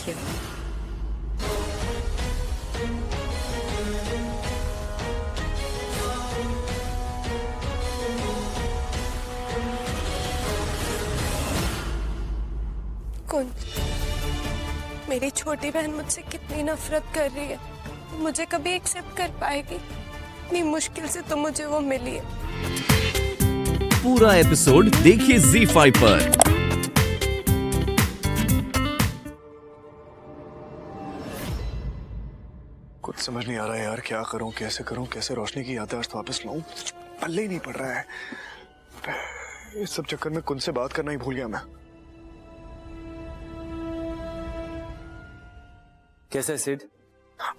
You. कौन? मेरी छोटी बहन मुझसे कितनी नफरत कर रही है, मुझे कभी एक्सेप्ट कर पाएगी? इतनी मुश्किल से तो मुझे वो मिली है। पूरा एपिसोड देखिए ZEE5 पर। कुछ समझ नहीं आ रहा है यार, क्या करूं, कैसे रोशनी की याददाश्त वापस लाऊं, पल्ले ही नहीं पड़ रहा है। इस सब चक्कर में कुन से बात करना ही भूल गया मैं। कैसा है सिड?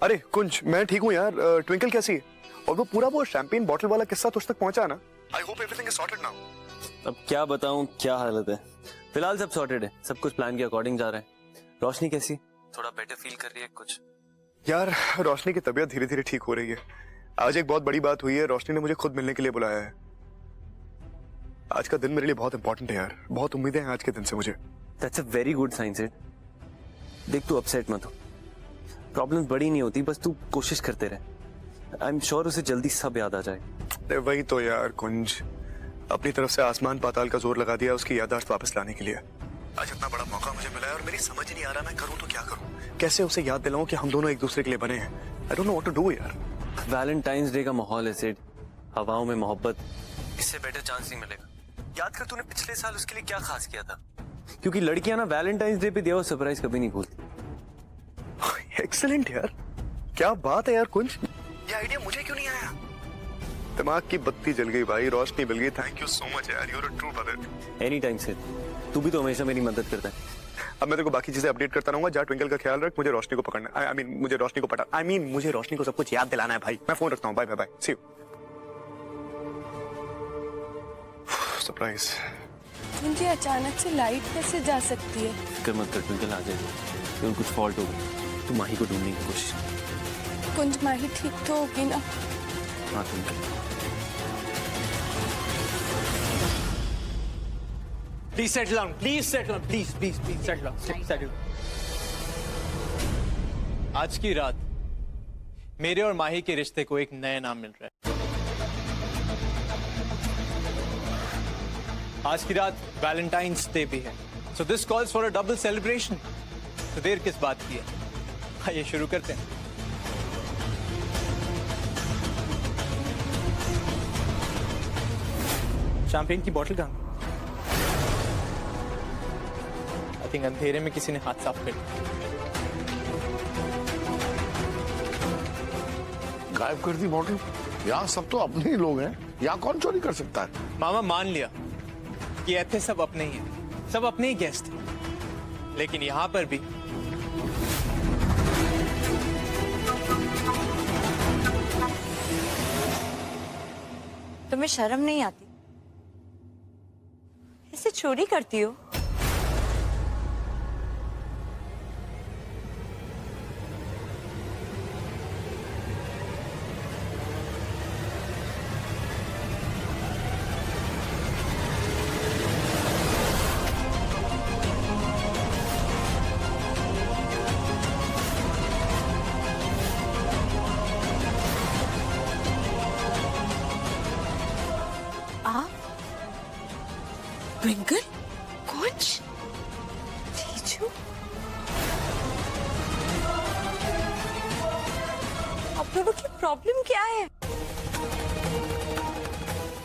अरे कुंज, मैं ठीक हूँ यार। ट्विंकल कैसी है? और वो शैंपेन बॉटल वाला किस्सा तुझ तक पहुंचा ना? I hope everything is sorted now. अब क्या बताऊं क्या हालत है। फिलहाल सब सॉर्टेड है, सब कुछ प्लान के अकॉर्डिंग जा रहा है। रोशनी कैसी? थोड़ा बेटर फील कर रही है कुछ? यार रोशनी की तबीयत धीरे धीरे ठीक हो रही है। आज एक बहुत बड़ी बात हुई है, रोशनी ने मुझे खुद मिलने के लिए बुलाया है। आज का दिन मेरे लिए बहुत इंपॉर्टेंट है यार, बहुत उम्मीदें हैं आज के दिन से मुझे। That's a very good sign Sid. देख तू अपसेट मत हो, प्रॉब्लम्स बड़ी नहीं होती, बस तू कोशिश करते रहे। आई एम श्योर उसे जल्दी सब याद आ जाए। वही तो यार कुंज, अपनी तरफ से आसमान पाताल का जोर लगा दिया उसकी याददाश्त वापस लाने के लिए। आज इतना बड़ा मौका मुझे मिला है और मेरी समझ नहीं आ रहा मैं करूं तो क्या करूं, कैसे उसे याद दिलाऊं कि हम दोनों एक दूसरे के लिए बने हैं। I don't know what to do यार। वैलेंटाइंस डे का माहौल है सिड, हवाओं में मोहब्बत, इससे बेटर चांस नहीं मिलेगा। याद कर तूने पिछले साल उसके लिए क्या खास किया था, क्योंकि लड़कियां ना वैलेंटाइंस डे पे दिया हुआ सरप्राइज कभी नहीं भूलती। एक्सीलेंट यार, क्या बात है यार कुंज, ये आइडिया मुझे क्यों नहीं आया? दिमाग की बत्ती जल गई भाई, रोशनी मिल गई। थैंक यू सो मच यार, you are a true brother. Any time Sid, तू भी तो हमेशा मेरी मदद करता है। अब मैं तेरे को बाकी चीजें अपडेट करता रहूंगा। जा ट्विंकल का ख्याल रख, मुझे रोशनी को पकड़ना है। मुझे रोशनी को मुझे रोशनी को सब कुछ याद दिलाना है भाई। मैं फोन रखता हूँ, bye bye bye, see you. Surprise. मुझे अचानक से लाइट कैसे जा सकती है? फिक्र मत कर ट्विंकल, आ जाएगी। केवल कुछ फॉल्ट हो गई, तू माही को ढूंढने की कोशिश कर। कुंज, माही ठीक तो होगी ना? हाँ twinkle. Please settle down. Please settle down. Please settle down. Settle. आज की रात मेरे और माही के रिश्ते को एक नया नाम मिल रहा है। आज की रात वैलेंटाइंस डे भी है, so this calls for a double celebration. तो देर किस बात की है, आइए शुरू करते हैं। शैंपेन की बोतल कहाँ? आई थिंक अंधेरे में किसी ने हाथ साफ कर दिया। गायब कर दी बॉटल। यहाँ सब तो अपने ही लोग हैं, यहाँ कौन चोरी कर सकता है? मामा मान लिया कि ऐसे सब अपने ही हैं, सब अपने ही गेस्ट हैं, लेकिन यहाँ पर भी तुम्हें शर्म नहीं आती? ऐसे चोरी करती हो? ट्विंकल? कुंज? जीजू? आप लोगों की प्रॉब्लम क्या है?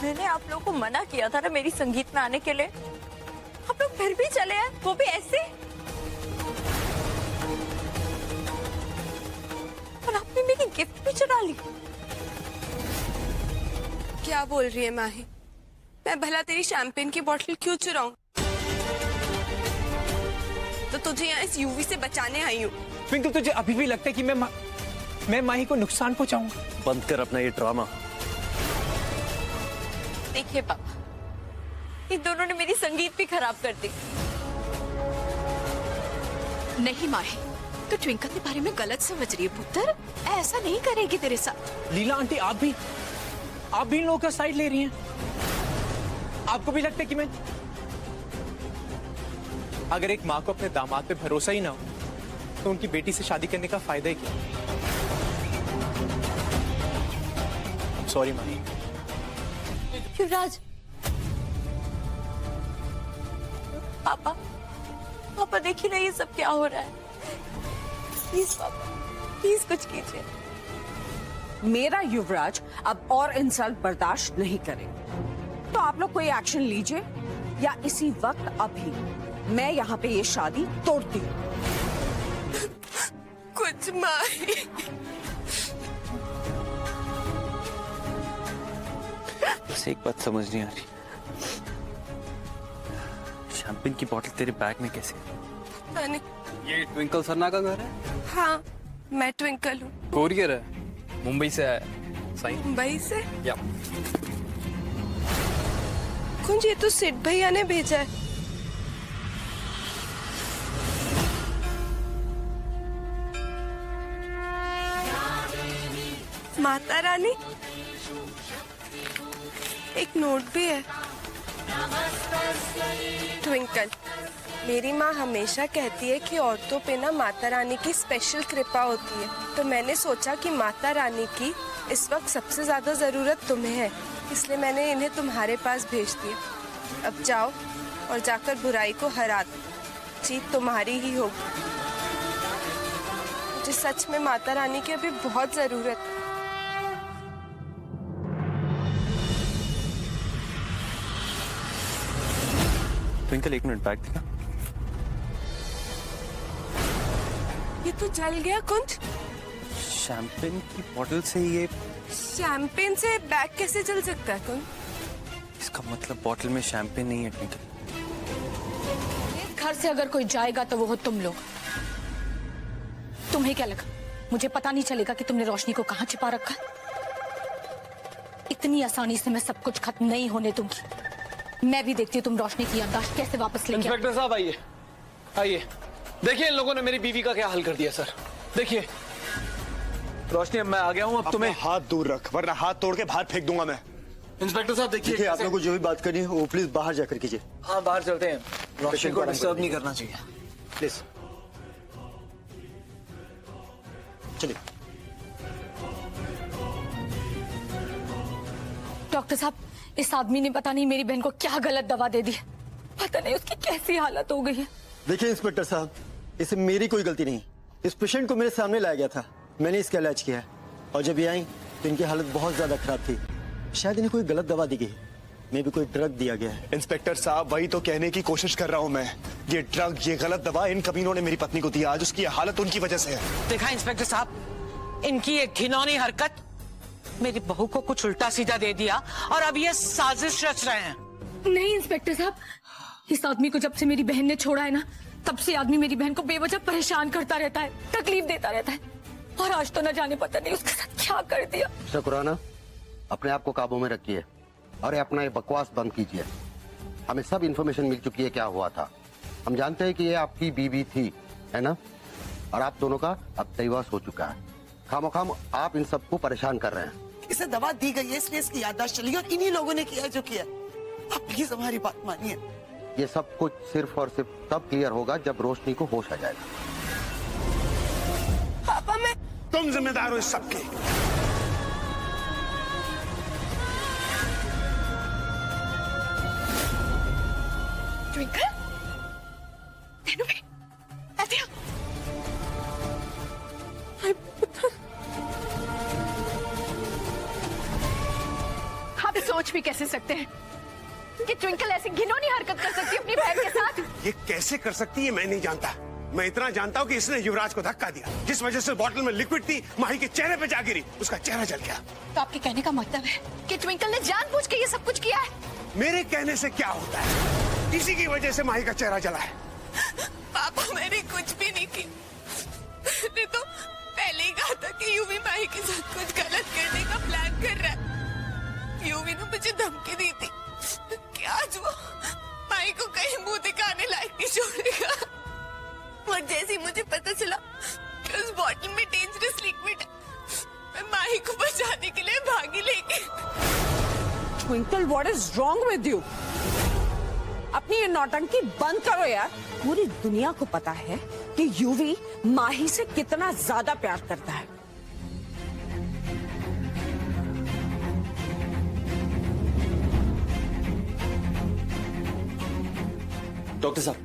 मैंने आप लोगों को मना किया था ना मेरी संगीत में आने के लिए, आप लोग फिर भी चले आए, वो भी ऐसे। और आपने मेरी गिफ्ट भी चुरा ली। क्या बोल रही है माही? मैं भला तेरी शैंपेन की बोतल क्यों चुराऊं? तो तुझे यहाँ इस यूवी से बचाने आई हूँ। ट्विंकल, तुझे अभी भी लगता है कि मैं माही को नुकसान पहुंचाऊंगा? बंद कर अपना ये ड्रामा। देखिए पापा, इन दोनों ने मेरी संगीत भी खराब कर दी। नहीं माही, तो ट्विंकल के बारे में गलत समझ रही है पुत्र। ऐसा नहीं करेगी तेरे साथ। लीला आंटी, आप भी इन लोगों का साइड ले रही हैं। आपको भी लगता है कि मैं, अगर एक माँ को अपने दामाद पे भरोसा ही ना हो तो उनकी बेटी से शादी करने का फायदा ही क्या? सॉरी माही। युवराज, पापा पापा देखिए ना ये सब क्या हो रहा है। प्लीज पापा, प्लीज कुछ कीजिए। मेरा युवराज अब और इंसल्ट बर्दाश्त नहीं करेगा, तो आप लोग कोई एक्शन लीजिए या इसी वक्त अभी मैं यहाँ पे ये शादी तोड़ती हूँ। कुछ माही, बस एक बात समझ नहीं आ रही, शैंपेन की बोतल तेरे बैग में कैसे? पता नहीं। ये ट्विंकल सरना का घर है? हाँ, मैं ट्विंकल हूँ। कोरियर है, मुंबई से आया है। सही? मुंबई से? या कुंज, ये तो सिड भैया ने भेजा है। माता रानी, एक नोट भी है। ट्विंकल, मेरी माँ हमेशा कहती है कि औरतों पे ना माता रानी की स्पेशल कृपा होती है, तो मैंने सोचा कि माता रानी की इस वक्त सबसे ज्यादा जरूरत तुम्हें है, इसलिए मैंने इन्हें तुम्हारे पास भेज दिया। अब जाओ और जाकर बुराई को हरा दो, जीत तुम्हारी ही होगी। मुझे सच में माता रानी की अभी बहुत जरूरत है। ट्विंकल एक मिनट बैग दिखा। ये तो जल गया कुंज। शैंपेन की बोतल से ये, शैंपेन से बैग कैसे जल सकता है कुंज? इसका मतलब बोतल में शैंपेन नहीं है ट्विंकल। घर से अगर कोई जाएगा तो वो हो तुम लोग। तुम्हें क्या लगा मुझे पता नहीं चलेगा कि तुमने रोशनी को कहाँ छिपा रखा? इतनी आसानी से मैं सब कुछ खत्म नहीं होने दूंगी। मैं भी देखती हूँ तुम रोशनी की याददाश्त कैसे वापस लेके। इंस्पेक्टर साहब आइए, आइए। देखिए इन लोगों ने मेरी बीवी का क्या हाल कर दिया सर। देखिए रोशनी, अब मैं आ गया हूँ, अब तुम्हें हाथ दूर रख वरना हाथ तोड़ के बाहर फेंक दूंगा मैं। इंस्पेक्टर साहब देखिए आप लोगों को जो भी बात करनी है वो प्लीज बाहर जाकर कीजिए। हाँ बाहर चलते हैं, रोशनी को डिस्टर्ब नहीं करना चाहिए प्लीज चलिए। डॉक्टर साहब, इस आदमी ने पता नहीं मेरी बहन को क्या गलत दवा दे दी। पता नहीं उसकी कैसी हालत हो गई है। देखिए इंस्पेक्टर साहब, इसमें मेरी कोई गलती नहीं। इस पेशेंट को मेरे सामने लाया गया था, मैंने इसका इलाज किया है, और जब ये आई तो इनकी हालत बहुत ज्यादा खराब थी। शायद इन्हें कोई गलत दवा दी गई, मे भी कोई ड्रग दिया गया है। इंस्पेक्टर साहब, वही तो कहने की कोशिश कर रहा हूँ मैं। ये ड्रग, ये गलत दवा इन कमीनों ने मेरी पत्नी को दिया। आज उसकी हालत उनकी वजह से है। देखा इंस्पेक्टर साहब, इनकी एक घिनौनी हरकत मेरी बहू को कुछ उल्टा सीधा दे दिया और अब ये साजिश रच रहे हैं। नहीं इंस्पेक्टर साहब, इस आदमी को जब से मेरी बहन ने छोड़ा है ना, तब से आदमी मेरी बहन को बेवजह परेशान करता रहता है, तकलीफ देता रहता है, और आज तो न जाने पता नहीं उसके साथ क्या कर दिया। शुक्राना, अपने आप को काबू में रखिए और अपना ये बकवास बंद कीजिए। हमें सब इन्फॉर्मेशन मिल चुकी है क्या हुआ था। हम जानते हैं कि ये आपकी बीवी थी, है ना, और आप दोनों का अब दिवोर्स हो चुका है। खामोखाम आप इन सबको परेशान कर रहे हैं। इसे दवा दी गई है इसलिए इसकी याददाश्त चली और इन्हीं लोगों ने किया जो किया। आप प्लीज हमारी बात मानिए। ये सब कुछ सिर्फ और सिर्फ तब क्लियर होगा जब रोशनी को होश आ जाएगा। पापा, मैं तुम जिम्मेदार हो इस सब की। ट्विंकल, तेनू भी ऐसे आप सोच भी कैसे सकते हैं कि ट्विंकल ऐसी घिनौनी हरकत कर सकती है अपनी बहन के साथ? ये कैसे कर सकती है मैं नहीं जानता। मैं इतना जानता हूँ कि इसने युवराज को धक्का दिया, जिस वजह से बोतल में लिक्विड थी, माही के चेहरे पे जा गिरी, उसका चेहरा जल गया। तो आपके कहने का मतलब है कि ट्विंकल ने जानबूझ के ये सब कुछ किया है? मेरे कहने से क्या होता है, इसी की वजह से माही का चेहरा जला है। पापा, मैंने कुछ भी नहीं की। मैंने तो पहले ही कहा था कि यूवी माही के साथ कुछ गलत करने का प्लान कर रहा है। यूवी ने मुझे धमकी दी थी कि आज वो माही को कहीं मुंह दिखाने लायक नहीं छोड़ेगा। और जैसे ही मुझे पता चला कि उस बॉटल में डेंजरस लिक्विड है, मैं माही को बचाने के लिए भागी लेके। Twinkle, what is wrong with you? अपनी ये नौटंकी बंद करो यार। पूरी दुनिया को पता है कि कि यूवी माही से कितना ज्यादा प्यार करता है। डॉक्टर साहब,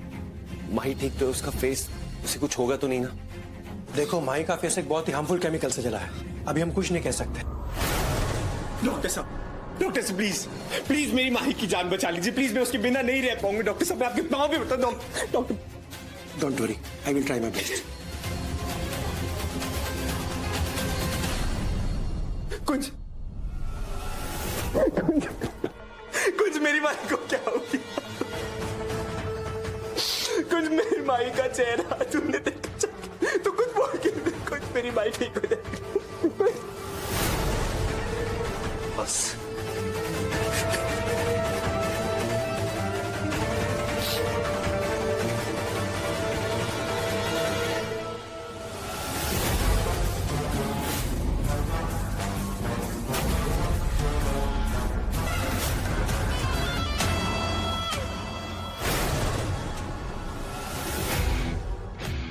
माही ठीक तो है, उसका फेस, उसे कुछ होगा तो नहीं ना? देखो, माही का फेस एक बहुत ही हार्मफुल केमिकल से जला है, अभी हम कुछ नहीं कह सकते। डॉक्टर साहब, प्लीज प्लीज मेरी माही की जान बचा लीजिए प्लीज, मैं उसके बिना नहीं रह पाऊंगा। डॉक्टर साहब, मैं आपके पाँव पे बता। Doctor, don't worry, I will try my best. कुछ मेरी माही को क्या हो गया? कुछ मेरी माही का चेहरा तुमने देखा तो कुछ बोल के कुछ मेरी माही ठीक हो जाएगी। बस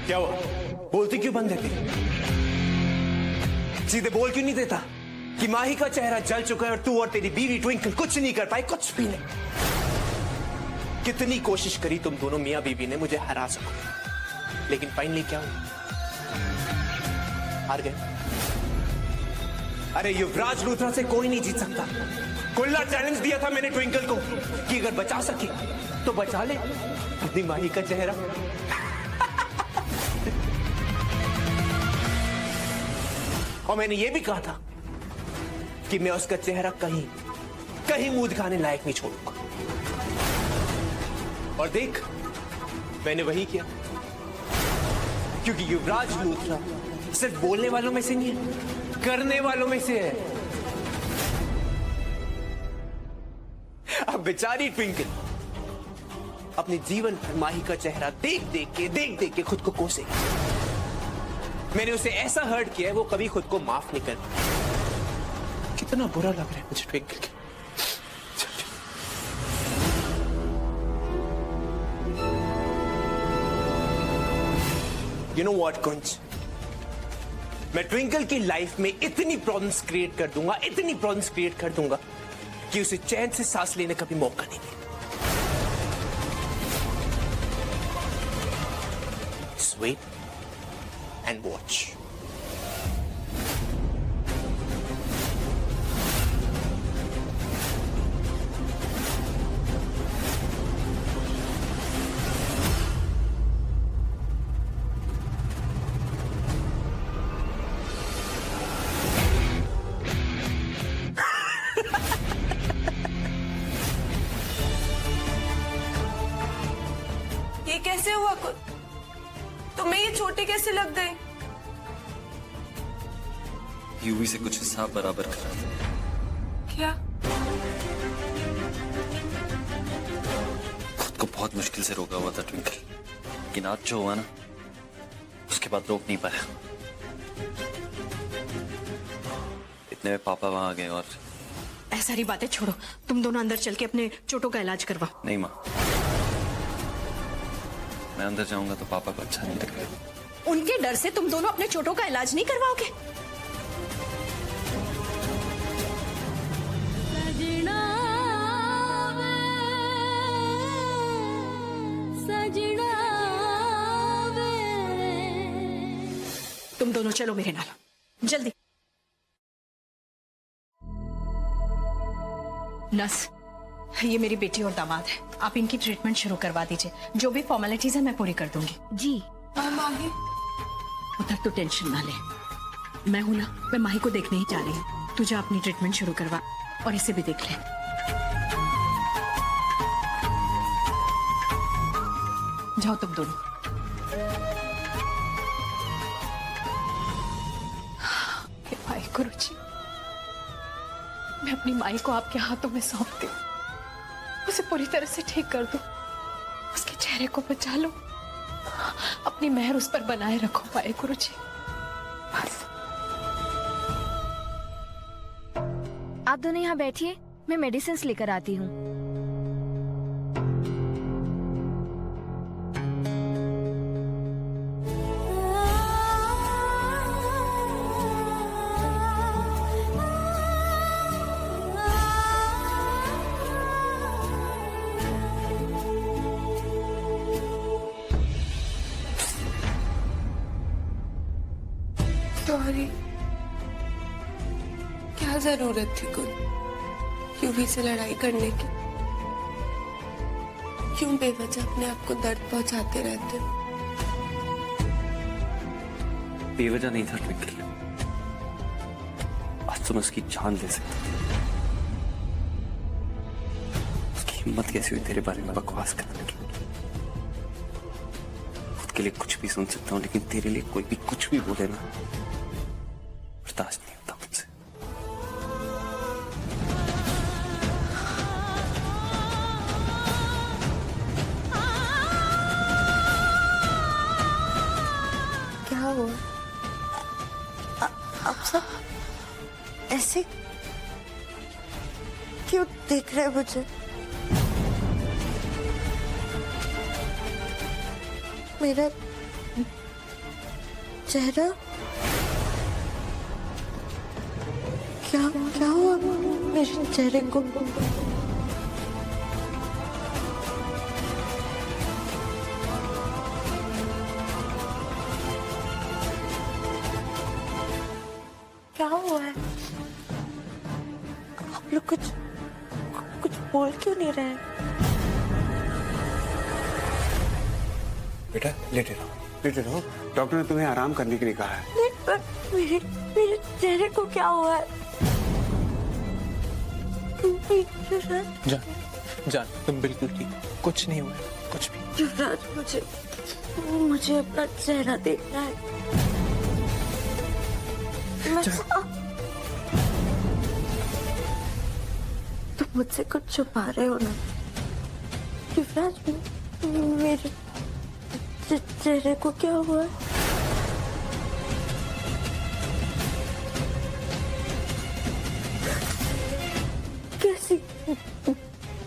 क्या हुआ? बोलती क्यों बंद है? सीधे बोल क्यों नहीं देता कि माही का चेहरा जल चुका है और तू और तेरी बीवी ट्विंकल कुछ नहीं कर पाई, कुछ भी नहीं। कितनी कोशिश करी तुम दोनों मियां बीवी ने मुझे हरा सको, लेकिन फाइनली क्या हुआ? हार गए। अरे युवराज लूथरा से कोई नहीं जीत सकता। खुला चैलेंज दिया था मैंने ट्विंकल को कि अगर बचा सके तो बचा ले अपनी माही का चेहरा। और मैंने यह भी कहा था कि मैं उसका चेहरा कहीं मुंह दिखाने लायक नहीं छोड़ूंगा। और देख, मैंने वही किया, क्योंकि युवराज लूथरा सिर्फ बोलने वालों में से नहीं है, करने वालों में से है। अब बेचारी ट्विंकल अपने जीवन भर माही का चेहरा देख देख के खुद को कोसे। मैंने उसे ऐसा हर्ट किया है वो कभी खुद को माफ नहीं कर। कितना बुरा लग रहा है मुझे ट्विंकल के। यू नो व्हाट कुंज, मैं ट्विंकल की लाइफ में इतनी प्रॉब्लम्स क्रिएट कर दूंगा कि उसे चैन से सांस लेने का भी मौका नहीं मिलेगा। Wait and watch. ये कैसे हुआ? तुम्हें ये छोटी कैसे लग गई? यूवी से कुछ हिसाब बराबर करा। क्या? खुद को बहुत मुश्किल से रोका हुआ था ट्विंकल, लेकिन आज जो हुआ ना, उसके बाद रोक नहीं पाया। इतने में पापा वहां आ गए और ऐ सारी बातें छोड़ो, तुम दोनों अंदर चल के अपने चोटों का इलाज करवाओ। नहीं माँ, मैं अंदर जाऊंगा तो पापा को अच्छा नहीं लगेगा। उनके डर से तुम दोनों अपने चोटों का इलाज नहीं करवाओगे? तुम दोनों चलो मेरे नाल जल्दी। नर्स, ये मेरी बेटी और दामाद है, आप इनकी ट्रीटमेंट शुरू करवा दीजिए। जो भी फॉर्मेलिटीज है मैं पूरी कर दूंगी। जी। माही, उधर तो टेंशन ना ले, मैं हूं ना, मैं माही को देखने ही जा रही हूँ। तू जा अपनी ट्रीटमेंट शुरू करवा और इसे भी देख ले। जाओ तुम दोनों। भाई गुरुजी, मैं अपनी माई को आपके हाथों में सौंपती हूँ। उसे पूरी तरह से ठीक कर दो, उसके चेहरे को बचा लो, अपनी मेहर उस पर बनाए रखो भाई गुरुजी, बस। आप दोनों यहाँ बैठिए, मैं मेडिसिन लेकर आती हूँ। सॉरी। क्या जरूरत थी कुछ यूवी से लड़ाई करने की? क्यों बेवजह अपने आप को दर्द पहुंचाते रहते हो? बेवजह नहीं था ट्विंकल, आज तुम उसकी जान ले सकते। उसकी हिम्मत कैसी हुई तेरे बारे में बकवास करने की? खुद के लिए कुछ भी सुन सकता हूं, लेकिन तेरे लिए कोई भी कुछ भी बोले ना, बर्दाश्त नहीं होता मुझसे। क्या हुआ? आप सब ऐसे क्यों देख रहे हैं मुझे? मेरा चेहरा क्या क्या हुआ मेरे चेहरे को? क्या हुआ है? आप लोग कुछ कुछ बोल क्यों नहीं रहे? बेटा लेटे रहो। डॉक्टर ने तुम्हें आराम करने के लिए कहा है। नहीं, पर मेरे चेहरे को क्या हुआ है? जान तुम बिल्कुल ठीक, कुछ नहीं हुआ, कुछ भी। युवराज, मुझे अपना चेहरा देखना है। तुम मुझसे कुछ छुपा रहे हो ना युवराज? मेरे चेहरे को क्या हुआ है?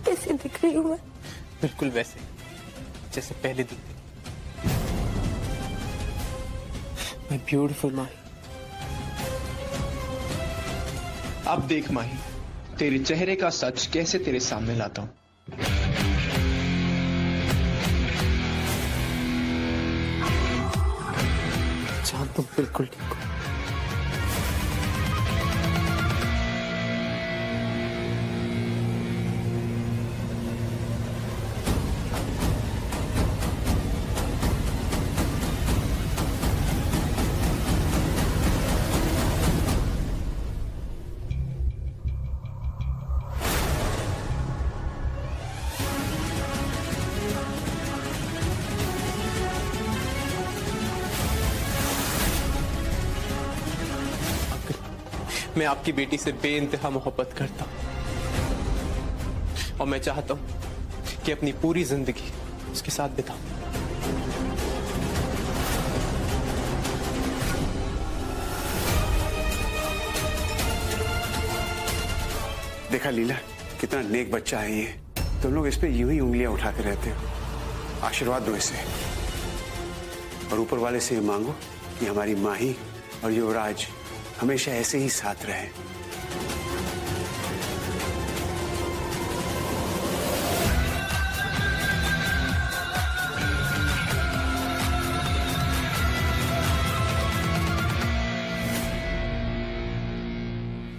कैसी दिख रही हूँ मैं? बिल्कुल वैसे जैसे पहले दिखती। माय ब्यूटीफुल माही। अब देख माही, तेरे चेहरे का सच कैसे तेरे सामने लाता हूं। जान तुम बिल्कुल ठीक हो। मैं आपकी बेटी से बेइंतहा मोहब्बत करता हूं और मैं चाहता हूं कि अपनी पूरी जिंदगी उसके साथ बिताऊं। देखा लीला, कितना नेक बच्चा है ये। तुम लोग इस पे यूं ही उंगलियां उठाते रहते हो। आशीर्वाद दो इसे, और ऊपर वाले से ये मांगो कि हमारी माही और युवराज हमेशा ऐसे ही साथ रहे।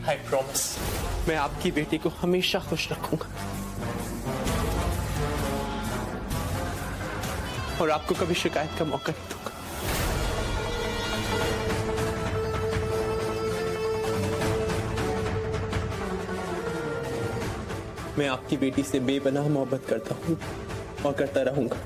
आई प्रॉमिस, मैं आपकी बेटी को हमेशा खुश रखूंगा और आपको कभी शिकायत का मौका नहीं दूंगा। मैं आपकी बेटी से बेपनाह मोहब्बत करता हूं और करता रहूंगा।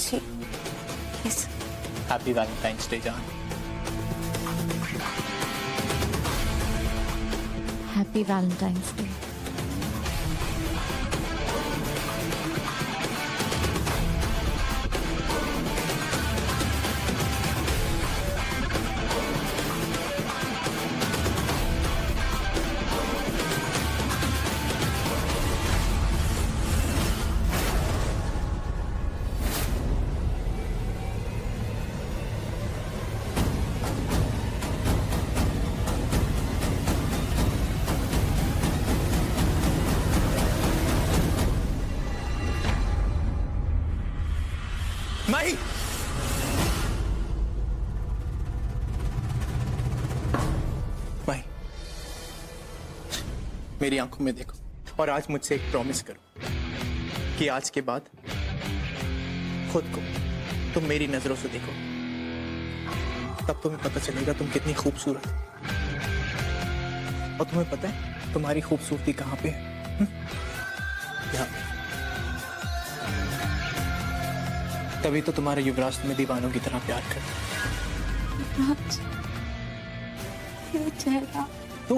मुझे इस हैप्पी वैलेंटाइंस डे जान। Happy valentine's day. Mahi, Mahi, मेरी आंखों में देखो और आज मुझसे एक प्रॉमिस करो कि आज के बाद खुद को तुम मेरी नजरों से देखो, तब तुम्हें पता चलेगा तुम कितनी खूबसूरत हो। और तुम्हें पता है तुम्हारी खूबसूरती कहां पे है? यहाँ पे। तभी तो तुम्हारे युवराज तुम्हें दीवानों की तरह प्यार करता ये चेहरा तो,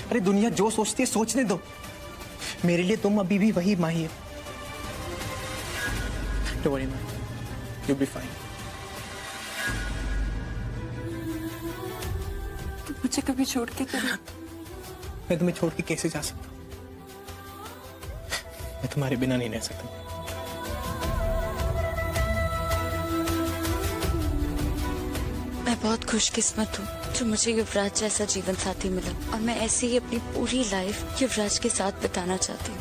अरे दुनिया जो सोचती है सोचने दो, मेरे लिए तुम अभी भी वही माही है। Don't worry, man. You'll be fine. तुम मुझे कभी छोड़ के तो मैं तुम्हें छोड़ के कैसे जा सकता हूँ? मैं तुम्हारे बिना नहीं रह सकता। मैं बहुत खुशकिस्मत हूँ जो मुझे युवराज जैसा जीवन साथी मिला, और मैं ऐसे ही अपनी पूरी लाइफ युवराज के साथ बिताना चाहती हूँ।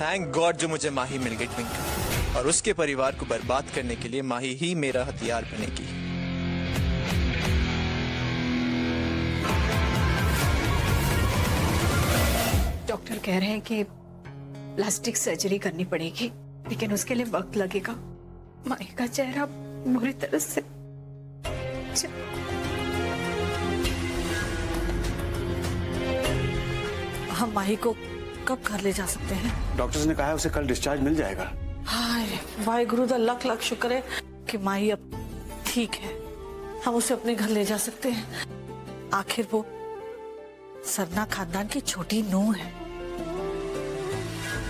थैंक गॉड जो मुझे माही मिल गई ट्विंकल, और उसके परिवार को बर्बाद करने के लिए माही ही मेरा हथियार बनेगी। डॉक्टर कह रहे हैं कि प्लास्टिक सर्जरी करनी पड़ेगी, लेकिन उसके लिए वक्त लगेगा। माही का चेहरा बुरी तरह से हम माही को कब घर ले जा सकते हैं? डॉक्टर्स ने कहा है उसे कल डिस्चार्ज मिल जाएगा। हाय वाहिगुरु दा लख लख शुक्र है कि माही अब ठीक है, हम उसे अपने घर ले जा सकते हैं। आखिर वो सरना खानदान की छोटी नूंह है।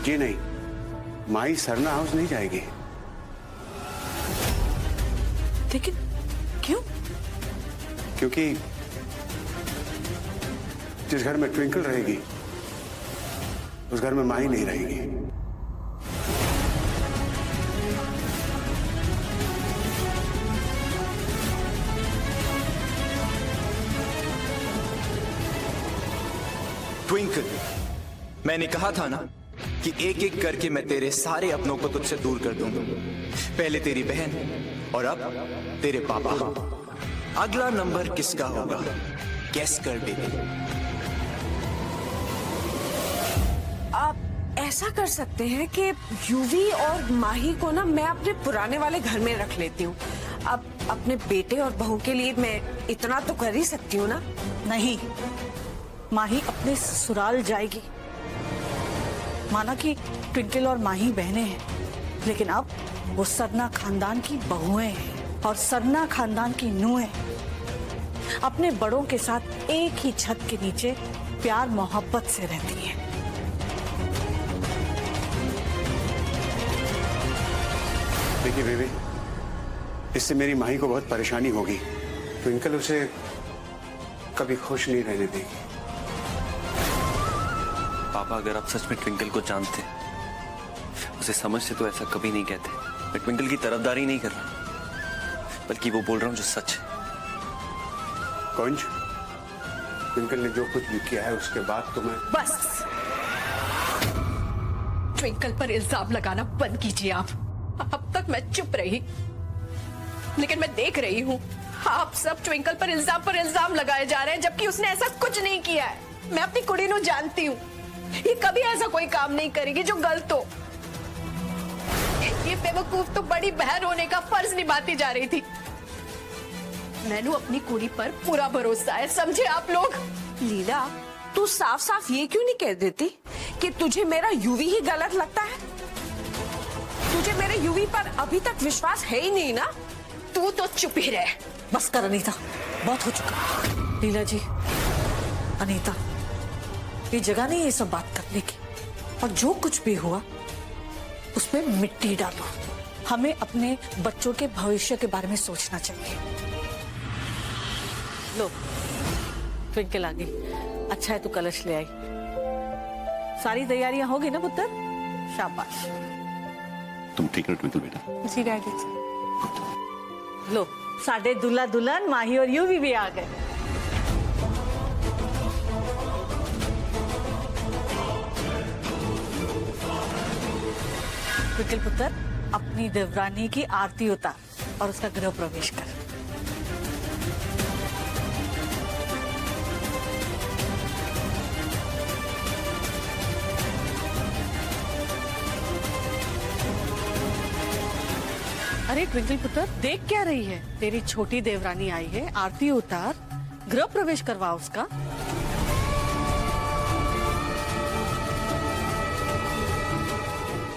जी नहीं, माई सरना हाउस नहीं जाएगी। लेकिन क्यों? क्योंकि जिस घर में ट्विंकल रहेगी उस घर में माही नहीं रहेगी। ट्विंकल, मैंने कहा था ना कि एक एक करके मैं तेरे सारे अपनों को तुझसे दूर कर दूंगा। पहले तेरी बहन और अब तेरे पापा। अगला नंबर किसका होगा? गेस कर बेबी। आप ऐसा कर सकते हैं कि यूवी और माही को ना मैं अपने पुराने वाले घर में रख लेती हूँ। अब अपने बेटे और बहू के लिए मैं इतना तो कर ही सकती हूँ ना। नहीं, माही अपने ससुराल जाएगी। माना कि ट्विंकल और माही बहनें हैं, लेकिन अब वो सरना खानदान की बहुएं हैं और सरना खानदान की नूहें अपने बड़ों के साथ एक ही छत के नीचे प्यार मोहब्बत से रहती हैं। देखिए बेबी, इससे मेरी माही को बहुत परेशानी होगी। ट्विंकल उसे कभी खुश नहीं रहने देगी। पापा, अगर आप सच में ट्विंकल को जानते, उसे समझते तो ऐसा कभी नहीं कहते। मैं ट्विंकल की तरफदारी नहीं कर रहा, बल्कि वो बोल रहा हूँ जो सच है। कौन? ट्विंकल ने जो कुछ भी किया है उसके बाद तो मैं बस ट्विंकल पर इल्जाम लगाना बंद कीजिए आप। अब तक मैं चुप रही, लेकिन मैं देख रही हूँ आप सब ट्विंकल पर इल्जाम लगाए जा रहे हैं, जबकि उसने ऐसा कुछ नहीं किया है। मैं अपनी कुड़ी को जानती हूँ, ये कभी ऐसा कोई काम नहीं करेगी जो गलत हो। ये बेवकूफ तो बड़ी बहन होने का फर्ज निभाती जा रही थी। मैंने अपनी कुड़ी पर पूरा भरोसा है, समझे आप लोग? लीला, तू साफ साफ ये क्यों नहीं कह देती कि तुझे मेरा यूवी ही गलत लगता है? तू तुझे मेरे यूवी पर अभी तक विश्वास है ही नहीं ना? तू तो चुप ही रह। बस कर अनीता, बहुत हो चुका। लीला जी, अनीता, ये जगह नहीं ये सब बात करने की, और जो कुछ भी हुआ उसमें मिट्टी डालो। हमें अपने बच्चों के भविष्य के बारे में सोचना चाहिए। लो, ट्विंकल आ गई। अच्छा है तू कलश ले आई। सारी तैयारियां होगी ना पुत्र? शाबाश। तुम ठीक हो ट्विंकल बेटा? जी डैडी। लो, साढ़े दूल्हा दुल्हन माही और यूवी भी आ गए। ट्विंकल पुत्र, अपनी देवरानी की आरती उतार और उसका गृह प्रवेश कर। अरे ट्विंकल पुत्र, देख क्या रही है? तेरी छोटी देवरानी आई है, आरती उतार, गृह प्रवेश करवा उसका।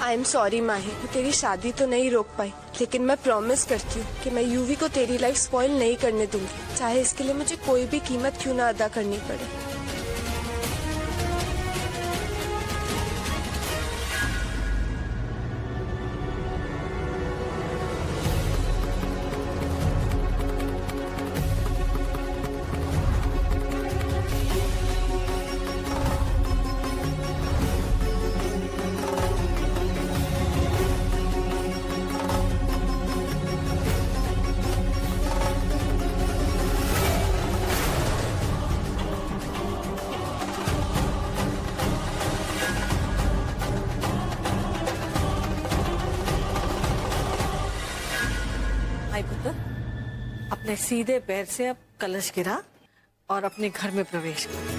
आई एम सॉरी माही, मैं तेरी शादी तो नहीं रोक पाई, लेकिन मैं प्रॉमिस करती हूँ कि मैं यूवी को तेरी लाइफ स्पॉइल नहीं करने दूंगी, चाहे इसके लिए मुझे कोई भी कीमत क्यों ना अदा करनी पड़े। पुत्र, अपने सीधे पैर से अब कलश गिरा और अपने घर में प्रवेश कर।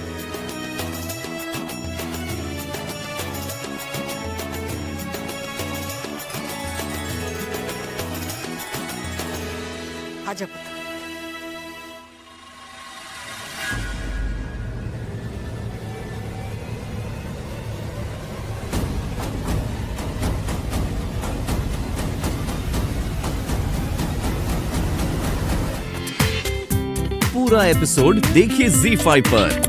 आजा पुत्र। पूरा एपिसोड देखिए ZEE5 पर।